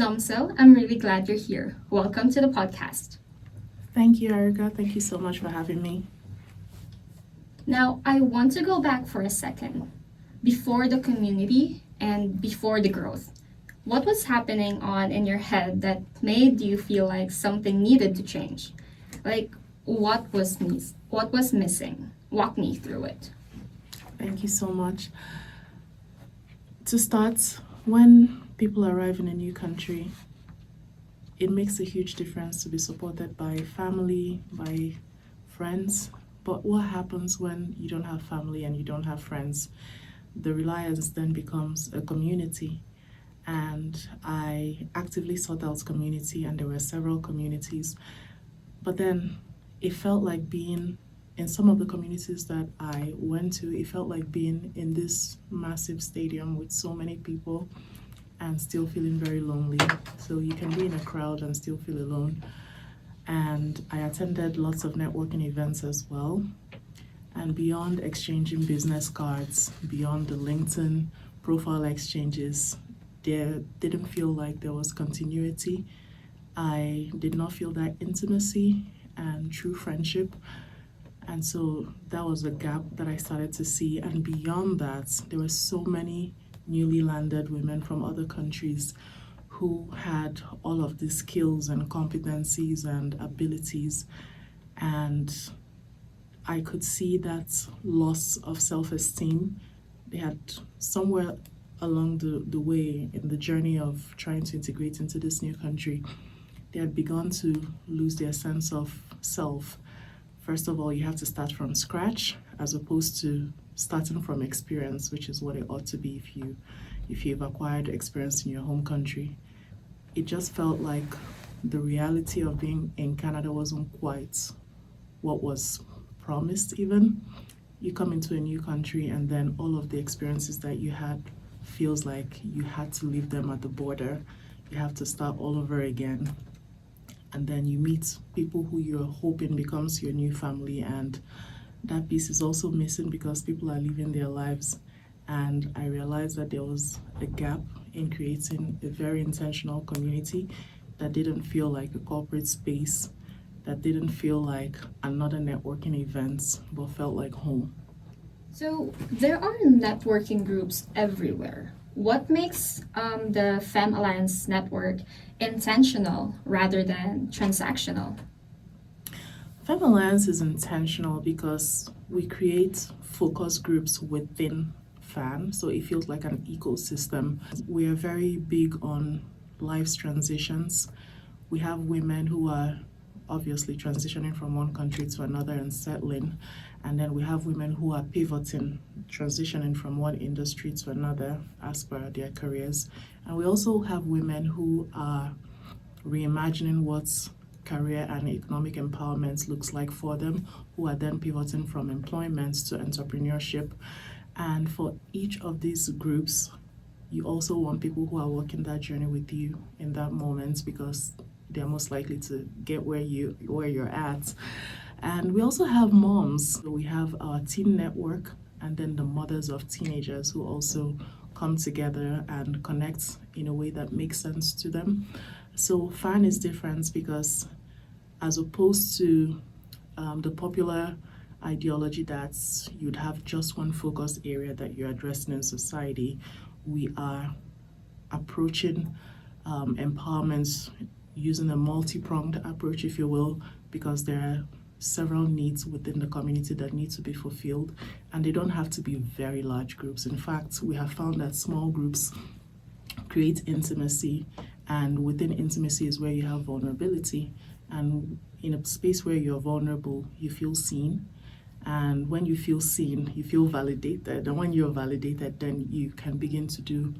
Nomso, I'm really glad you're here. Welcome to the podcast. Thank you, Erica. Thank you so much for having me. Now, I want to go back for a second. Before the community and before the growth, what was happening on in your head that made you feel like something needed to change? Like, what was missing? Walk me through it. Thank you so much. To start, when people arrive in a new country, it makes a huge difference to be supported by family, by friends. But what happens when you don't have family and you don't have friends? The reliance then becomes a community. And I actively sought out community, and there were several communities. But then it felt like being in some of the communities that I went to, it felt like being in this massive stadium with so many people and still feeling very lonely. So you can be in a crowd and still feel alone. And I attended lots of networking events as well. And beyond exchanging business cards, beyond the LinkedIn profile exchanges, there didn't feel like there was continuity. I did not feel that intimacy and true friendship. And so that was a gap that I started to see. And beyond that, there were so many newly landed women from other countries who had all of these skills and competencies and abilities. And I could see that loss of self-esteem. They had somewhere along the way in the journey of trying to integrate into this new country, they had begun to lose their sense of self. First of all, you have to start from scratch as opposed to starting from experience, which is what it ought to be if you've acquired experience in your home country. It just felt like the reality of being in Canada wasn't quite what was promised even. You come into a new country and then all of the experiences that you had feels like you had to leave them at the border. You have to start all over again. And then you meet people who you're hoping becomes your new family, and that piece is also missing because people are living their lives. And I realized that there was a gap in creating a very intentional community that didn't feel like a corporate space, that didn't feel like another networking event, but felt like home. So, there are networking groups everywhere. What makes the Femme Alliance network intentional rather than transactional? Femme Alliance is intentional because we create focus groups within FAN, so it feels like an ecosystem. We are very big on life's transitions. We have women who are obviously transitioning from one country to another and settling. And then we have women who are pivoting, transitioning from one industry to another as per their careers. And we also have women who are reimagining what career and economic empowerment looks like for them, who are then pivoting from employment to entrepreneurship. And for each of these groups, you also want people who are walking that journey with you in that moment because they're most likely to get where you're at. And we also have moms. So we have our teen network and then the mothers of teenagers who also come together and connect in a way that makes sense to them. So FAN is different because as opposed to the popular ideology that you'd have just one focus area that you're addressing in society, we are approaching empowerment using a multi-pronged approach, if you will, because there are several needs within the community that need to be fulfilled, and they don't have to be very large groups. In fact, we have found that small groups create intimacy, and within intimacy is where you have vulnerability. And in a space where you're vulnerable, you feel seen. And when you feel seen, you feel validated. And when you're validated, then you can begin to do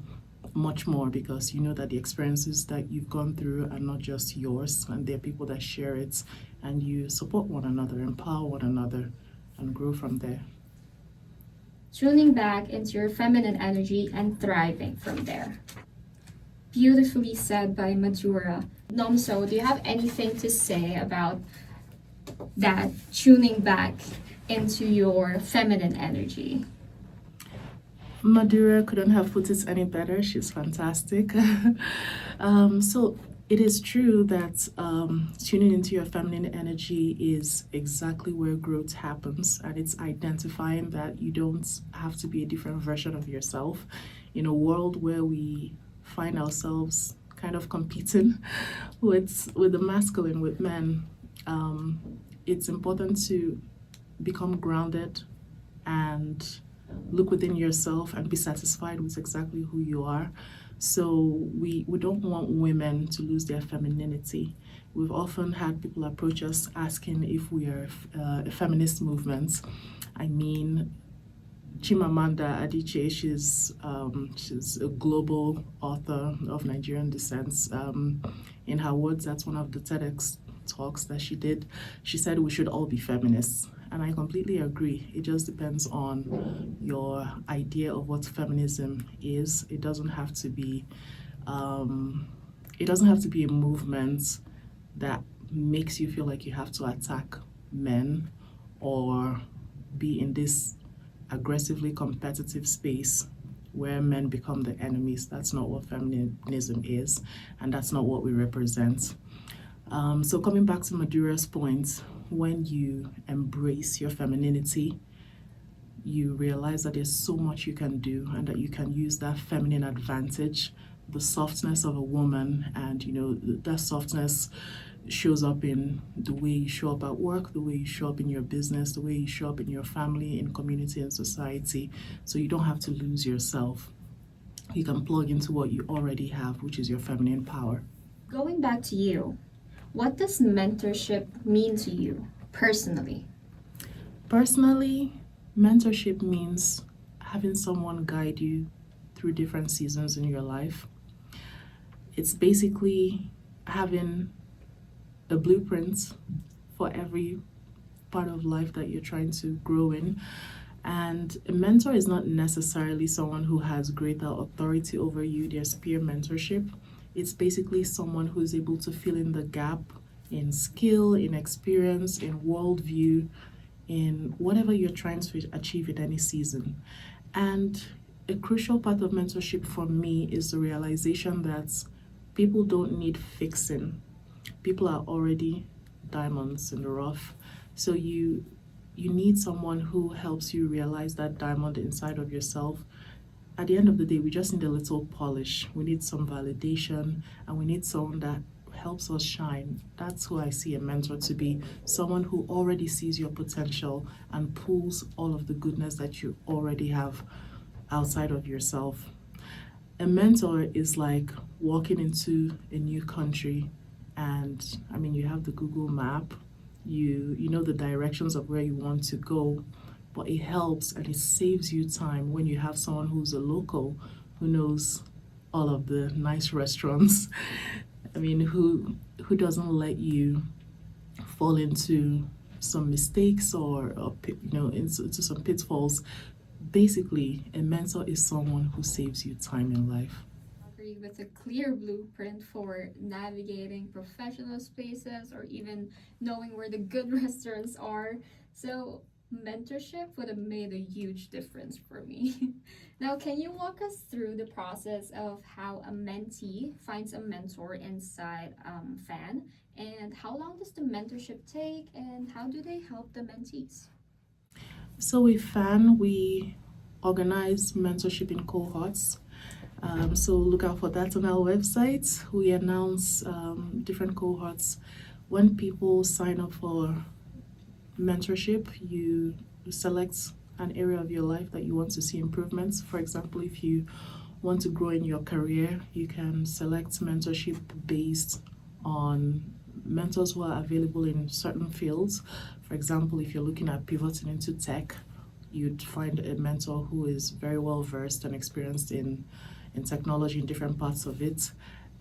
much more because you know that the experiences that you've gone through are not just yours, and there are people that share it, and you support one another, empower one another, and grow from there. Tuning back into your feminine energy and thriving from there. Beautifully said by Madura. Nomso, do you have anything to say about that tuning back into your feminine energy? Madura couldn't have put it any better. She's fantastic. So it is true that tuning into your feminine energy is exactly where growth happens, and it's identifying that you don't have to be a different version of yourself in a world where we find ourselves kind of competing with the masculine, with men. It's important to become grounded and look within yourself and be satisfied with exactly who you are. So we don't want women to lose their femininity. We've often had people approach us asking if we are a feminist movement. I mean, Chimamanda Adichie, she's a global author of Nigerian descent. In her words, that's one of the TEDx talks that she did. She said we should all be feminists, and I completely agree. It just depends on your idea of what feminism is. It doesn't have to be. It doesn't have to be a movement that makes you feel like you have to attack men or be in this aggressively competitive space where men become the enemies. That's not what feminism is, and that's not what we represent. So, coming back to Madura's point, when you embrace your femininity, you realize that there's so much you can do and that you can use that feminine advantage, the softness of a woman, and that softness shows up in the way you show up at work, the way you show up in your business, the way you show up in your family, in community, and society. So you don't have to lose yourself. You can plug into what you already have, which is your feminine power. Going back to you, what does mentorship mean to you personally? Personally, mentorship means having someone guide you through different seasons in your life. It's basically having a blueprint for every part of life that you're trying to grow in. And a mentor is not necessarily someone who has greater authority over you. There's peer mentorship. It's basically someone who's able to fill in the gap in skill, in experience, in worldview, in whatever you're trying to achieve in any season. And a crucial part of mentorship for me is the realization that people don't need fixing. People are already diamonds in the rough. So you need someone who helps you realize that diamond inside of yourself. At the end of the day, we just need a little polish. We need some validation, and we need someone that helps us shine. That's who I see a mentor to be, someone who already sees your potential and pulls all of the goodness that you already have outside of yourself. A mentor is like walking into a new country, and I mean, you have the Google map, you know the directions of where you want to go, but it helps and it saves you time when you have someone who's a local, who knows all of the nice restaurants. I mean, who doesn't let you fall into some mistakes or into some pitfalls. Basically, a mentor is someone who saves you time in life. Agree with a clear blueprint for navigating professional spaces or even knowing where the good restaurants are. So, mentorship would have made a huge difference for me. Now, can you walk us through the process of how a mentee finds a mentor inside Fan? And how long does the mentorship take, and how do they help the mentees? So with FAN, we organize mentorship in cohorts. So look out for that on our website. We announce different cohorts. When people sign up for mentorship, you select an area of your life that you want to see improvements. For example, if you want to grow in your career, you can select mentorship based on mentors who are available in certain fields. For example, if you're looking at pivoting into tech, you'd find a mentor who is very well versed and experienced in technology in different parts of it.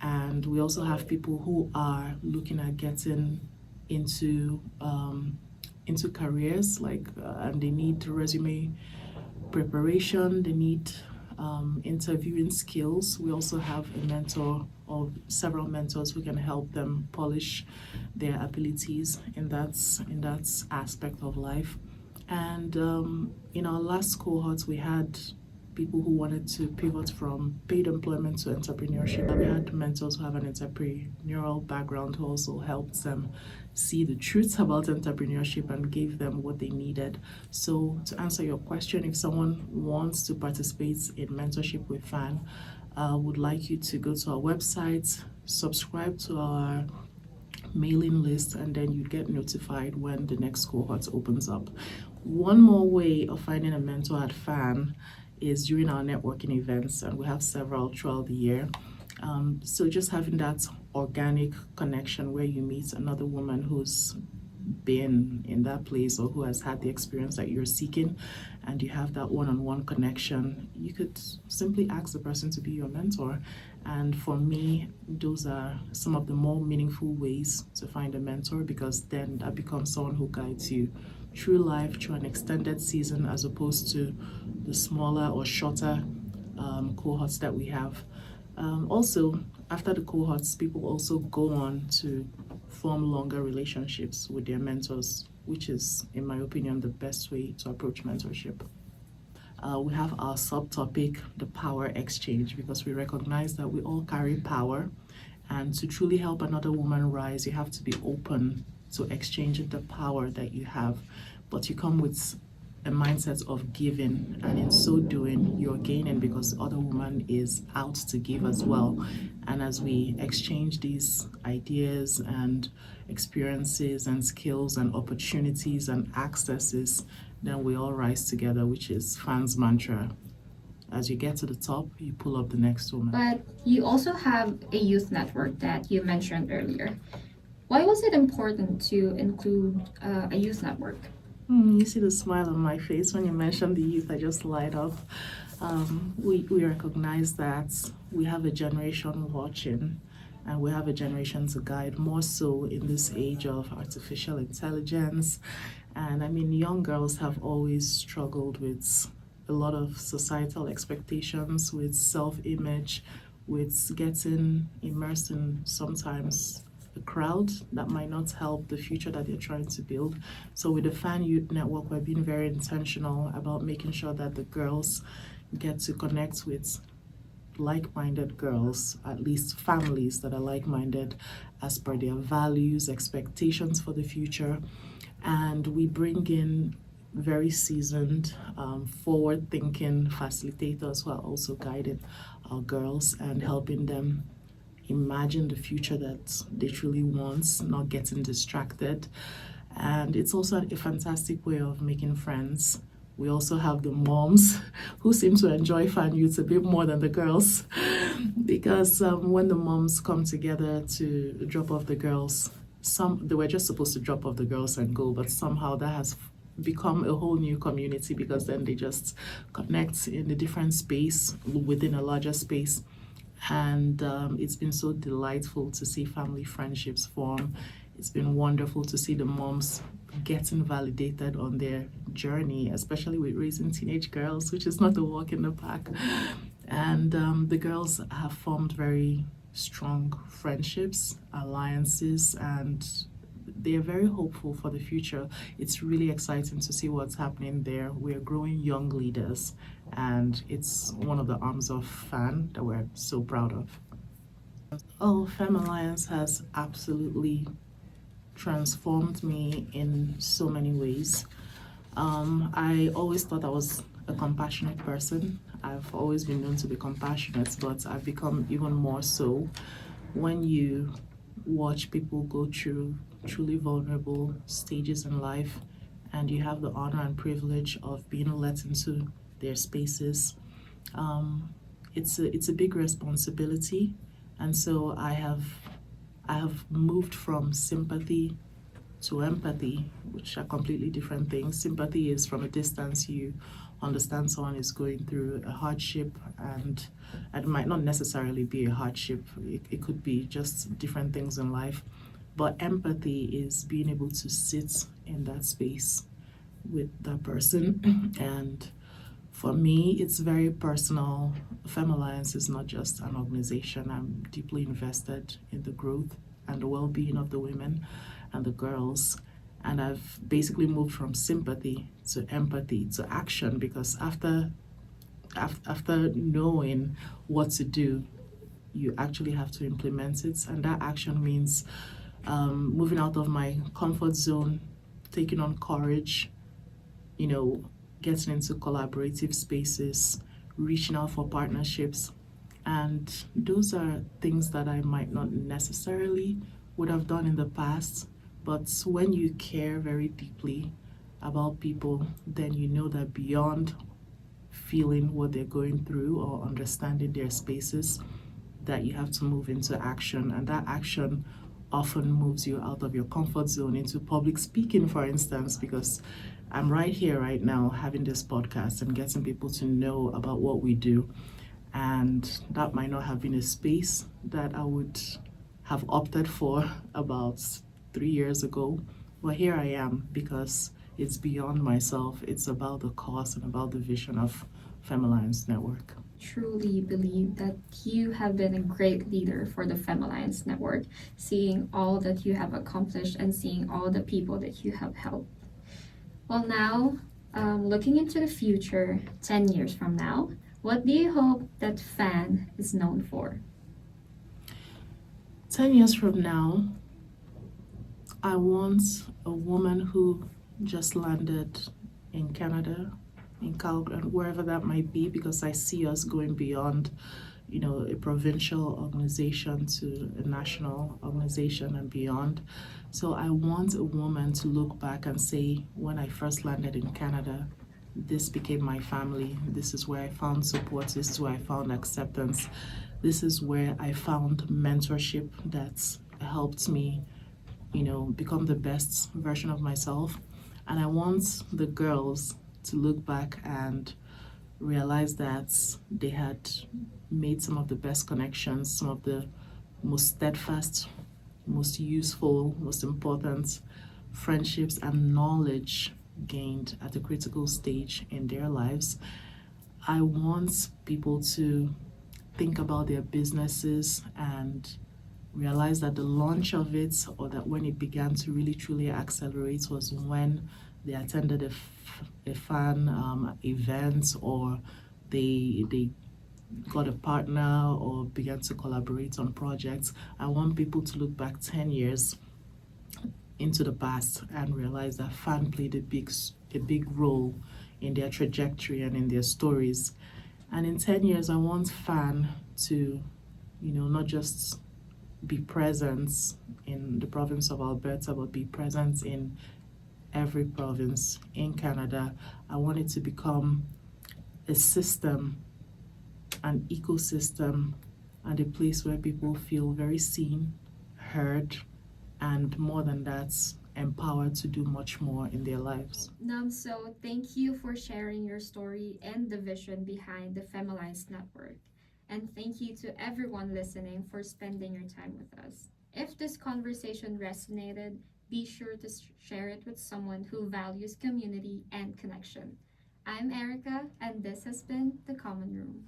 And we also have people who are looking at getting into careers, like and they need resume preparation, they need interviewing skills. We also have a mentor or several mentors who can help them polish their abilities in that aspect of life. And in our last cohort, we had people who wanted to pivot from paid employment to entrepreneurship. We had mentors who have an entrepreneurial background who also helped them see the truth about entrepreneurship and gave them what they needed. So to answer your question, if someone wants to participate in mentorship with Femme, I would like you to go to our website, subscribe to our mailing list, and then you get notified when the next cohort opens up. One more way of finding a mentor at Femme is during our networking events, and we have several throughout the year. So just having that organic connection where you meet another woman who's been in that place or who has had the experience that you're seeking, and you have that one-on-one connection, you could simply ask the person to be your mentor. And for me, those are some of the more meaningful ways to find a mentor, because then that becomes someone who guides you through life, through an extended season, as opposed to the smaller or shorter cohorts that we have. Also, after the cohorts, people also go on to form longer relationships with their mentors, which is, in my opinion, the best way to approach mentorship. We have our subtopic, the power exchange, because we recognize that we all carry power. And to truly help another woman rise, you have to be open to exchanging the power that you have. But you come with a mindset of giving, and in so doing, you're gaining because the other woman is out to give as well. And as we exchange these ideas and experiences and skills and opportunities and accesses, then we all rise together, which is Femme's mantra. As you get to the top, you pull up the next woman. But you also have a youth network that you mentioned earlier. Why was it important to include a youth network? You see the smile on my face when you mention the youth. I just light up. We recognize that we have a generation watching, and we have a generation to guide, more so in this age of artificial intelligence. And I mean, young girls have always struggled with a lot of societal expectations, with self-image, with getting immersed in sometimes a crowd that might not help the future that they're trying to build. So with the Fan Youth Network, we're being very intentional about making sure that the girls get to connect with like-minded girls, at least families that are like-minded as per their values, expectations for the future. And we bring in very seasoned, forward-thinking facilitators who are also guiding our girls and helping them imagine the future that they truly want, not getting distracted. And it's also a fantastic way of making friends. We also have the moms who seem to enjoy Fan Youth a bit more than the girls, because when the moms come together to drop off the girls, they were just supposed to drop off the girls and go, but somehow that has become a whole new community, because then they just connect in a different space within a larger space. And it's been so delightful to see family friendships form. It's been wonderful to see the moms getting validated on their journey, especially with raising teenage girls, which is not a walk in the park. And the girls have formed very strong friendships, alliances, and they are very hopeful for the future. It's really exciting to see what's happening there. We're growing young leaders, and it's one of the arms of Femme that we're so proud of. Oh, Femme Alliance has absolutely transformed me in so many ways. I always thought I was a compassionate person. I've always been known to be compassionate, but I've become even more so when you watch people go through truly vulnerable stages in life, and you have the honor and privilege of being let into their spaces. It's a big responsibility, and so I have moved from sympathy to empathy, which are completely different things. Sympathy is from a distance, you understand someone is going through a hardship, and it might not necessarily be a hardship, it could be just different things in life. But empathy is being able to sit in that space with that person. And for me, it's very personal. Femme Alliance is not just an organization. I'm deeply invested in the growth and the well-being of the women and the girls. And I've basically moved from sympathy to empathy to action, because after after knowing what to do, you actually have to implement it. And that action means moving out of my comfort zone, taking on courage, you know, getting into collaborative spaces, reaching out for partnerships. And those are things that I might not necessarily would have done in the past. But when you care very deeply about people, then you know that beyond feeling what they're going through or understanding their spaces, that you have to move into action. And that action often moves you out of your comfort zone into public speaking, for instance, because I'm right here, right now, having this podcast and getting people to know about what we do. And that might not have been a space that I would have opted for about 3 years ago. But here I am because it's beyond myself. It's about the cause and about the vision of Femme Alliance Network. Truly believe that you have been a great leader for the Femme Alliance Network, seeing all that you have accomplished and seeing all the people that you have helped. Well, now, looking into the future, 10 years from now, what do you hope that Fan is known for? 10 years from now, I want a woman who just landed in Canada, in Calgary, wherever that might be, because I see us going beyond, a provincial organization to a national organization and beyond. So I want a woman to look back and say, when I first landed in Canada, this became my family. This is where I found support. This is where I found acceptance. This is where I found mentorship that's helped me, become the best version of myself. And I want the girls to look back and realize that they had made some of the best connections, some of the most steadfast, most useful, most important friendships and knowledge gained at a critical stage in their lives. I want people to think about their businesses and realize that the launch of it, or that when it began to really truly accelerate, was when they attended a fan event, or they got a partner or began to collaborate on projects. I want people to look back 10 years into the past and realize that fan played a big role in their trajectory and in their stories. And in 10 years, I want fan to, not just be present in the province of Alberta, but be present in every province in Canada. I want it to become a system, an ecosystem, and a place where people feel very seen, heard, and more than that, empowered to do much more in their lives. Nomso, thank you for sharing your story and the vision behind the Femme Alliance Network. And thank you to everyone listening for spending your time with us. If this conversation resonated, be sure to share it with someone who values community and connection. I'm Erica, and this has been The Common Room.